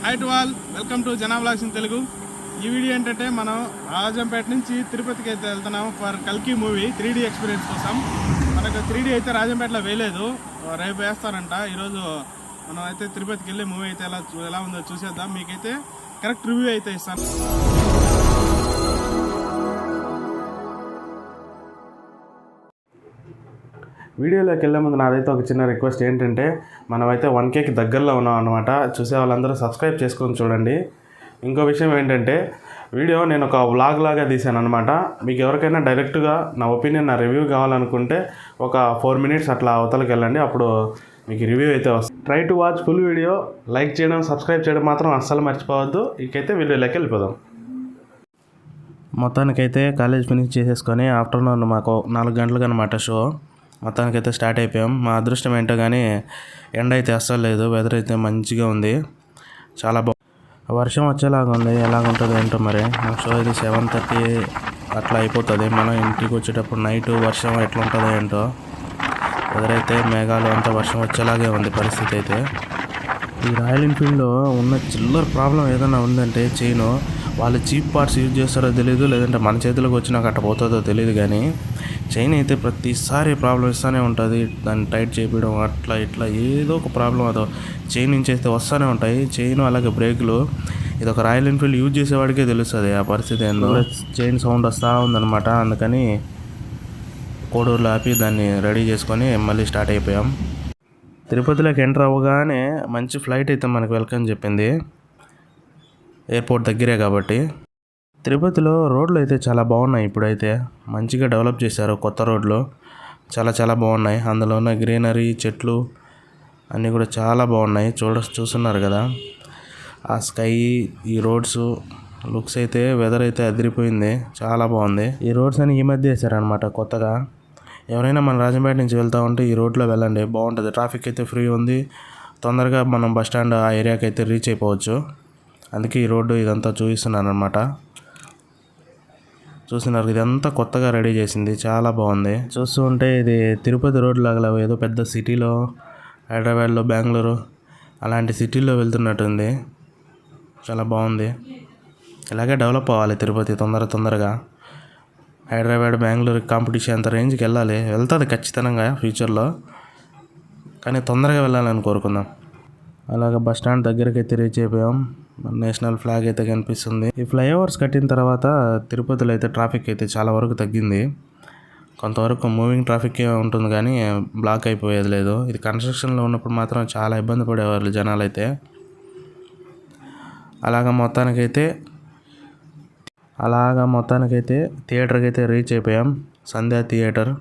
High to all, welcome to జనా vlogs in Telugu. ఈ video ఏంటంటే మనం రాజంపేట నుంచి తిరుపతికి అయితే వెళ్తున్నాం ఫర్ కల్కి మూవీ 3D ఎక్స్పీరియన్స్ కోసం. మనకు 3D అయితే రాజంపేటలో వేయలేదు, రేపు వేస్తారంట. ఈరోజు మనం అయితే తిరుపతికి వెళ్ళి మూవీ అయితే ఎలా ఉందో చూసేద్దాం. మీకైతే కరెక్ట్ రివ్యూ అయితే ఇస్తాను. వీడియోలోకి వెళ్ళే ముందు నాదైతే ఒక చిన్న రిక్వెస్ట్ ఏంటంటే, మనమైతే 1Kకి దగ్గరలో ఉన్నాం అనమాట. చూసే వాళ్ళందరూ సబ్స్క్రైబ్ చేసుకొని చూడండి. ఇంకో విషయం ఏంటంటే, వీడియో నేను ఒక వ్లాగ్ లాగా తీశాను అనమాట. మీకు ఎవరికైనా డైరెక్ట్గా నా ఒపీనియన్, నా రివ్యూ కావాలనుకుంటే ఒక 4 minutes అట్లా అవతలకి వెళ్ళండి, అప్పుడు మీకు రివ్యూ అయితే వస్తుంది. Try to watch full video. Like చేయడం, సబ్స్క్రైబ్ చేయడం మాత్రం అస్సలు మర్చిపోవద్దు. ఇకైతే వీడియోలోకి వెళ్ళిపోదాం. మొత్తానికైతే కాలేజ్ ఫినిష్ చేసేసుకొని ఆఫ్టర్నూన్ మాకు 4 గంటలకు అనమాట షో. మొత్తానికైతే స్టార్ట్ అయిపోయాం. మా అదృష్టం ఏంటో కానీ ఎండ అయితే అస్సలు లేదు, వెదర్ అయితే మంచిగా ఉంది, చాలా వర్షం వచ్చేలాగా ఉంది. ఎలాగుంటుందో ఏంటో మరి. మా షో అయితే 7:30 అట్లా అయిపోతుంది. మనం ఇంటికి వచ్చేటప్పుడు నైట్ వర్షం ఎట్లా ఉంటుందో ఏంటో. వెదర్ అయితే మేఘాలు అంతా వర్షం వచ్చేలాగే ఉంది పరిస్థితి అయితే. ఈ రాయల్ ఎన్ఫీల్డ్లో ఉన్న చిల్లర ప్రాబ్లం ఏదైనా ఉందంటే చైన్. వాళ్ళు చీప్ పార్ట్స్ యూజ్ చేస్తారో తెలియదు, లేదంటే మన చేతిలోకి వచ్చినాక అట్ట పోతుందో తెలియదు, కానీ చైన్ అయితే ప్రతిసారి ప్రాబ్లం ఇస్తూనే ఉంటుంది. దాన్ని టైట్ చేయించడం అట్లా ఇట్లా ఏదో ఒక ప్రాబ్లం అదో చైన్ నుంచి అయితే వస్తూనే ఉంటాయి. చైన్ అలాగే బ్రేకులు. ఇది ఒక రాయల్ ఎన్ఫీల్డ్ యూజ్ చేసేవాడికే తెలుస్తుంది ఆ పరిస్థితి ఏందో. చైన్ సౌండ్ వస్తూ ఉందన్నమాట. అందుకని కోడూరులో ఆపి దాన్ని రెడీ చేసుకొని మళ్ళీ స్టార్ట్ అయిపోయాం. తిరుపతిలోకి ఎంటర్ అవ్వగానే మంచి ఫ్లైట్ అయితే మనకు వెల్కమ్ చెప్పింది, ఎయిర్పోర్ట్ దగ్గరే కాబట్టి. తిరుపతిలో రోడ్లు అయితే చాలా బాగున్నాయి. ఇప్పుడైతే మంచిగా డెవలప్ చేశారు, కొత్త రోడ్లు చాలా బాగున్నాయి. అందులో ఉన్న గ్రీనరీ, చెట్లు అన్నీ కూడా చాలా బాగున్నాయి. చూస్తున్నారు కదా ఆ స్కై, ఈ రోడ్స్ లుక్స్ అయితే. వెదర్ అయితే అదిరిపోయింది, చాలా బాగుంది. ఈ రోడ్స్ అని ఈ మధ్య వేసారనమాట కొత్తగా. ఎవరైనా మన రాజంపేట నుంచి వెళ్తూ ఉంటే ఈ రోడ్లో వెళ్ళండి, బాగుంటుంది. ట్రాఫిక్ అయితే ఫ్రీ ఉంది, తొందరగా మనం బస్ స్టాండ్ ఆ ఏరియాకి అయితే రీచ్ అయిపోవచ్చు. అందుకే ఈ రోడ్డు ఇదంతా చూపిస్తున్నాను అనమాట. చూస్తున్నారు, ఇదంతా కొత్తగా రెడీ చేసింది, చాలా బాగుంది. చూస్తూ ఉంటే ఇది తిరుపతి రోడ్ లాగా ఏదో పెద్ద సిటీలో, హైదరాబాద్లో, బెంగళూరు అలాంటి సిటీల్లో వెళ్తున్నట్టుంది. చాలా బాగుంది. ఇలాగే డెవలప్ అవ్వాలి తిరుపతి తొందరగా. హైదరాబాద్, బెంగళూరు కాంపిటీషన్ అంత రేంజ్కి వెళ్తుంది ఖచ్చితంగా ఫ్యూచర్లో, కానీ తొందరగా వెళ్ళాలని కోరుకుందాం. అలాగే బస్ స్టాండ్ దగ్గరికి అయితే రీచ్ అయిపోయాం. నేషనల్ ఫ్లాగ్ అయితే కనిపిస్తుంది. ఈ ఫ్లైఓవర్స్ కట్టిన తర్వాత తిరుపతిలో అయితే ట్రాఫిక్ అయితే చాలా వరకు తగ్గింది. కొంతవరకు మూవింగ్ ట్రాఫిక్ ఉంటుంది, కానీ బ్లాక్ అయిపోయేది లేదు. ఇది కన్స్ట్రక్షన్లో ఉన్నప్పుడు మాత్రం చాలా ఇబ్బంది పడేవాళ్ళు జనాలు అయితే. అలాగా మొత్తానికైతే థియేటర్కి అయితే రీచ్ అయిపోయాం. సంధ్యా థియేటర్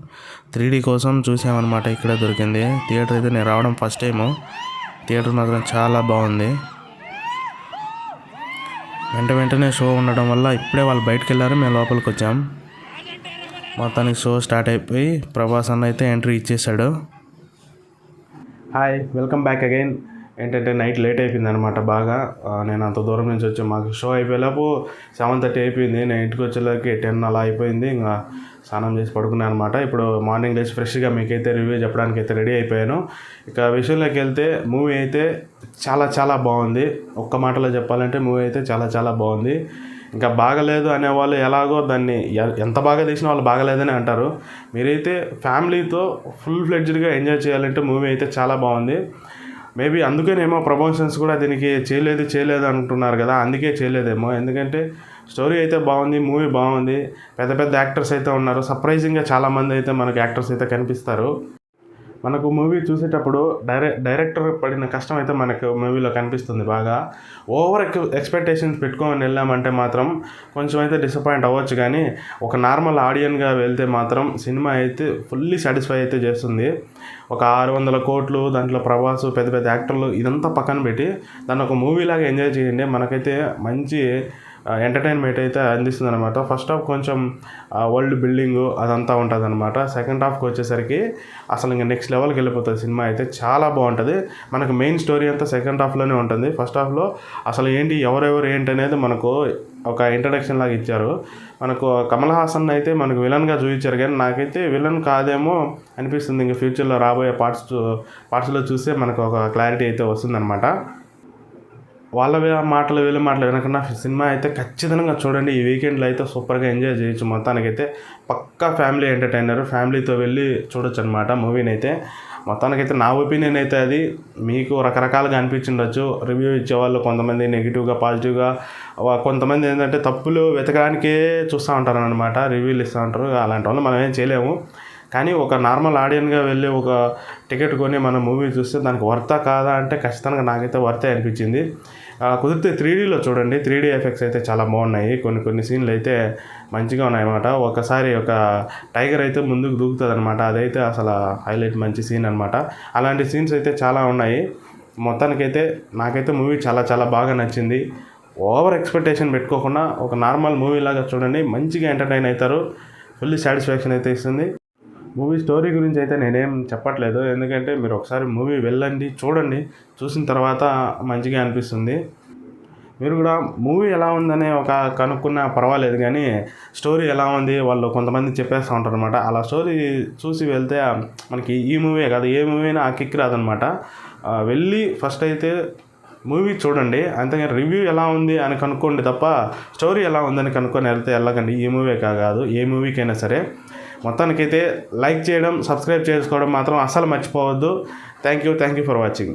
3D కోసం చూసామన్నమాట. ఇక్కడే దొరికింది థియేటర్ అయితే. నేను రావడం ఫస్ట్ టైము. థియేటర్ మాత్రం చాలా బాగుంది. వెంటనే షో ఉండడం వల్ల ఇప్పుడే వాళ్ళు బయటకు వెళ్ళారు, మేము లోపలికి వచ్చాం. మొత్తానికి షో స్టార్ట్ అయిపోయి ప్రభాస్ అన్న అయితే ఎంట్రీ ఇచ్చేసాడు. Hi, welcome back again. ఏంటంటే నైట్ లేట్ అయిపోయింది అనమాట బాగా. నేను అంత దూరం నుంచి వచ్చి మాకు షో అయిపోయేలోపు 7:30 అయిపోయింది. నేను ఇంటికి వచ్చేలోకి 10 అలా అయిపోయింది. ఇంకా స్నానం చేసి పడుకున్నాను అనమాట. ఇప్పుడు మార్నింగ్ లేచి ఫ్రెష్గా మీకైతే రివ్యూ చెప్పడానికి అయితే రెడీ అయిపోయాను. ఇక విషయంలోకి వెళ్తే మూవీ అయితే చాలా బాగుంది. ఒక్క మాటలో చెప్పాలంటే మూవీ అయితే చాలా బాగుంది. ఇంకా బాగలేదు అనేవాళ్ళు ఎలాగో దాన్ని ఎంత బాగా తీసిన వాళ్ళు బాగలేదని అంటారు. మీరైతే ఫ్యామిలీతో ఫుల్ ఫ్లెడ్జ్డ్గా ఎంజాయ్ చేయాలంటే మూవీ అయితే చాలా బాగుంది. మేబీ అందుకేనేమో ప్రమోషన్స్ కూడా దీనికి చేయలేదు అంటున్నారు కదా, అందుకే చేయలేదేమో. ఎందుకంటే స్టోరీ అయితే బాగుంది, మూవీ బాగుంది, పెద్ద యాక్టర్స్ అయితే ఉన్నారు. సర్ప్రైజింగ్గా చాలామంది అయితే మనకు యాక్టర్స్ అయితే కనిపిస్తారు. మనకు మూవీ చూసేటప్పుడు డైరెక్టర్ పడిన కష్టం అయితే మనకు మూవీలో కనిపిస్తుంది బాగా. ఓవర్ ఎక్స్పెక్టేషన్స్ పెట్టుకొని వెళ్ళామంటే మాత్రం కొంచెం అయితే డిసప్పాయింట్ అవ్వచ్చు, కానీ ఒక నార్మల్ ఆడియన్గా వెళ్తే మాత్రం సినిమా అయితే ఫుల్లీ సాటిస్ఫై అయితే చేస్తుంది. ఒక 600 కోట్లు, దాంట్లో ప్రభాస్, పెద్ద యాక్టర్లు, ఇదంతా పక్కన పెట్టి దాన్ని ఒక మూవీలాగా ఎంజాయ్ చేయండి. మనకైతే మంచి ఎంటర్టైన్మెంట్ అయితే అందిస్తుంది అనమాట. ఫస్ట్ హాఫ్ కొంచెం వరల్డ్ బిల్డింగు అదంతా ఉంటుంది అనమాట. సెకండ్ హాఫ్కి వచ్చేసరికి అసలు ఇంకా నెక్స్ట్ లెవెల్కి వెళ్ళిపోతుంది సినిమా అయితే. చాలా బాగుంటుంది. మనకు మెయిన్ స్టోరీ అంతా సెకండ్ హాఫ్లోనే ఉంటుంది. ఫస్ట్ హాఫ్లో అసలు ఏంటి, ఎవరెవరు ఏంటి అనేది మనకు ఒక ఇంట్రడక్షన్ లాగా ఇచ్చారు. మనకు కమల్ హాసన్ అయితే మనకు విలన్గా చూపించారు, కానీ నాకైతే విలన్ కాదేమో అనిపిస్తుంది. ఇంకా ఫ్యూచర్లో రాబోయే పార్ట్స్లో చూస్తే మనకు ఒక క్లారిటీ అయితే వస్తుందన్నమాట. వాళ్ళ మాటలు వీళ్ళ మాటలు వినకుండా సినిమా అయితే ఖచ్చితంగా చూడండి. ఈ వీకెండ్లో అయితే సూపర్గా ఎంజాయ్ చేయొచ్చు. మొత్తానికైతే పక్కా ఫ్యామిలీ ఎంటర్టైనర్, ఫ్యామిలీతో వెళ్ళి చూడొచ్చు అనమాట మూవీని అయితే. మొత్తానికైతే నా ఒపీనియన్ అయితే అది. మీకు రకరకాలుగా అనిపించుండొచ్చు. రివ్యూ ఇచ్చేవాళ్ళు కొంతమంది నెగిటివ్గా, పాజిటివ్గా, కొంతమంది ఏంటంటే తప్పులు వెతకడానికే చూస్తూ ఉంటారు అనమాట, రివ్యూలు ఇస్తూ ఉంటారు. అలాంటి వాళ్ళు మనం ఏం చేయలేము. కానీ ఒక నార్మల్ ఆడియన్గా వెళ్ళి ఒక టికెట్ కొని మనం మూవీ చూస్తే దానికి వర్తా కాదా అంటే ఖచ్చితంగా నాకైతే వర్తే అనిపించింది. కుదిరితే 3Dలో చూడండి. 3D ఎఫెక్ట్స్ అయితే చాలా బాగున్నాయి. కొన్ని సీన్లు అయితే మంచిగా ఉన్నాయన్నమాట. ఒకసారి ఒక టైగర్ అయితే ముందుకు దూకుతుంది అనమాట. అదైతే అసలు హైలైట్, మంచి సీన్ అనమాట. అలాంటి సీన్స్ అయితే చాలా ఉన్నాయి. మొత్తానికైతే నాకైతే మూవీ చాలా చాలా బాగా నచ్చింది. ఓవర్ ఎక్స్పెక్టేషన్ పెట్టుకోకుండా ఒక నార్మల్ మూవీ లాగా చూడండి. మంచిగా ఎంటర్టైన్ అవుతారు. ఫుల్లీ సాటిస్ఫాక్షన్ అయితే ఇస్తుంది. మూవీ స్టోరీ గురించి అయితే నేనేం చెప్పట్లేదు, ఎందుకంటే మీరు ఒకసారి మూవీ వెళ్ళండి, చూడండి. చూసిన తర్వాత మంచిగా అనిపిస్తుంది. మీరు కూడా మూవీ ఎలా ఉందని కనుక్కున్నా పర్వాలేదు, కానీ స్టోరీ ఎలా ఉంది వాళ్ళు కొంతమంది చెప్పేస్తూ ఉంటారు అనమాట. అలా స్టోరీ చూసి వెళ్తే మనకి ఈ మూవీ కాదు ఏ మూవీ అయినా ఆ కిక్ రాదనమాట. వెళ్ళి ఫస్ట్ అయితే మూవీ చూడండి, అంతేగాని రివ్యూ ఎలా ఉంది అని కనుక్కోండి తప్ప స్టోరీ ఎలా ఉందని కనుక్కొని వెళ్తే వెళ్ళకండి. ఈ మూవీ కాదు, ఏ మూవీకైనా సరే. మొత్తానికైతే లైక్ చేయడం, సబ్స్క్రైబ్ చేసుకోవడం మాత్రం అస్సలు మర్చిపోవద్దు. Thank you for watching.